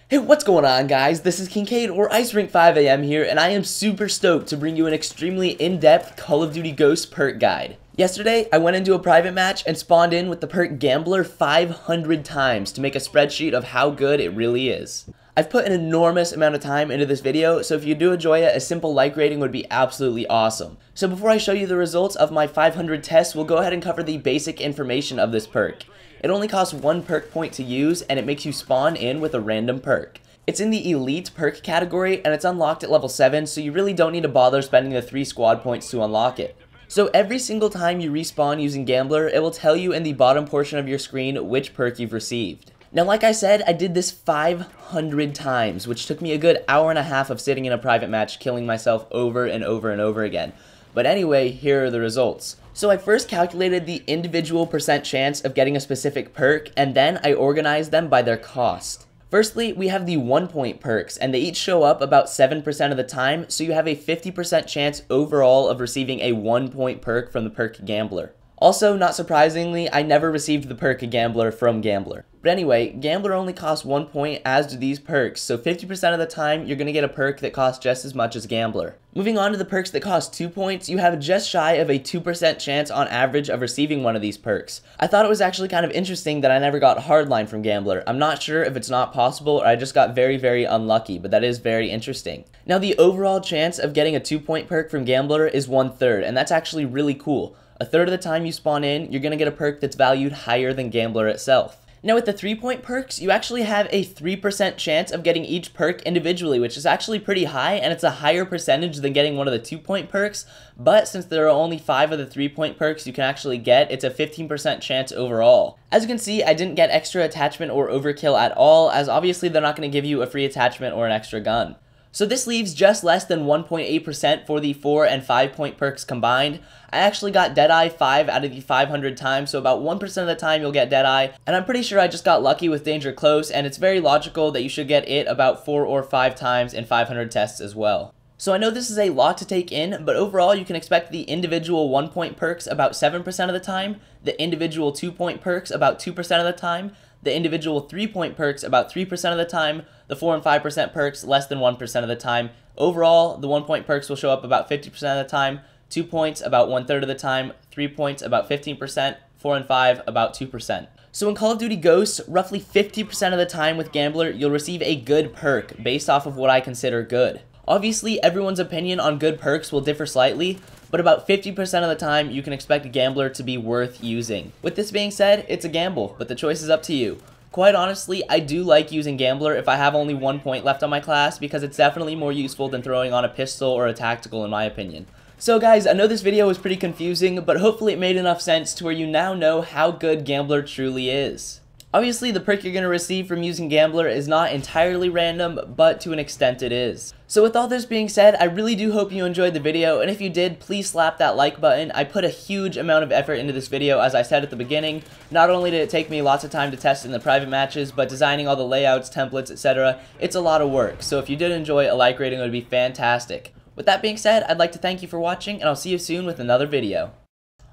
Hey, what's going on, guys? This is Kincaid or Ice Rink 5 AM here, and I am super stoked to bring you an extremely in-depth Call of Duty Ghosts perk guide. Yesterday, I went into a private match and spawned in with the perk Gambler 500 times to make a spreadsheet of how good it really is. I've put an enormous amount of time into this video, so if you do enjoy it, a simple like rating would be absolutely awesome. So before I show you the results of my 500 tests, we'll go ahead and cover the basic information of this perk. It only costs 1 perk point to use, and it makes you spawn in with a random perk. It's in the Elite perk category, and it's unlocked at level 7, so you really don't need to bother spending the 3 squad points to unlock it. So every single time you respawn using Gambler, it will tell you in the bottom portion of your screen which perk you've received. Now, like I said, I did this 500 times, which took me a good hour and a half of sitting in a private match, killing myself over and over and over again. But anyway, here are the results. So I first calculated the individual percent chance of getting a specific perk, and then I organized them by their cost. Firstly, we have the 1 point perks, and they each show up about 7% of the time, so you have a 50% chance overall of receiving a 1 point perk from the perk Gambler. Also, not surprisingly, I never received the perk Gambler from Gambler. But anyway, Gambler only costs 1 point, as do these perks, so 50% of the time, you're going to get a perk that costs just as much as Gambler. Moving on to the perks that cost 2 points, you have just shy of a 2% chance on average of receiving one of these perks. I thought it was actually kind of interesting that I never got Hardline from Gambler. I'm not sure if it's not possible or I just got very unlucky, but that is very interesting. Now, the overall chance of getting a 2 point perk from Gambler is 1/3, and that's actually really cool. A third of the time you spawn in, you're going to get a perk that's valued higher than Gambler itself. Now with the 3 point perks, you actually have a 3% chance of getting each perk individually, which is actually pretty high, and it's a higher percentage than getting one of the 2 point perks, but since there are only 5 of the 3 point perks you can actually get, it's a 15% chance overall. As you can see, I didn't get extra attachment or overkill at all, as obviously they're not going to give you a free attachment or an extra gun. So this leaves just less than 1.8% for the 4 and 5 point perks combined. I actually got Deadeye 5 out of the 500 times, so about 1% of the time you'll get Deadeye, and I'm pretty sure I just got lucky with Danger Close, and it's very logical that you should get it about 4 or 5 times in 500 tests as well. So I know this is a lot to take in, but overall you can expect the individual 1 point perks about 7% of the time, the individual 2 point perks about 2% of the time, the individual 3 point perks about 3% of the time, the 4 and 5% perks less than 1% of the time. Overall, the 1 point perks will show up about 50% of the time, 2 points about 1/3 of the time, 3 points about 15%, 4 and 5 about 2%. So in Call of Duty Ghosts, roughly 50% of the time with Gambler, you'll receive a good perk based off of what I consider good. Obviously, everyone's opinion on good perks will differ slightly, but about 50% of the time, you can expect a Gambler to be worth using. With this being said, it's a gamble, but the choice is up to you. Quite honestly, I do like using Gambler if I have only 1 point left on my class, because it's definitely more useful than throwing on a pistol or a tactical in my opinion. So guys, I know this video was pretty confusing, but hopefully it made enough sense to where you now know how good Gambler truly is. Obviously, the perk you're going to receive from using Gambler is not entirely random, but to an extent it is. So with all this being said, I really do hope you enjoyed the video, and if you did, please slap that like button. I put a huge amount of effort into this video, as I said at the beginning. Not only did it take me lots of time to test in the private matches, but designing all the layouts, templates, etc. It's a lot of work, so if you did enjoy, a like rating would be fantastic. With that being said, I'd like to thank you for watching, and I'll see you soon with another video.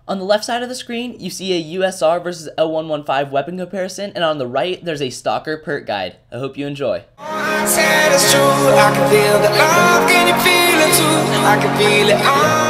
On the left side of the screen, you see a USR versus L115 weapon comparison, and on the right, there's a Stalker perk guide. I hope you enjoy. I can feel the love, can you feel it too? I can feel it.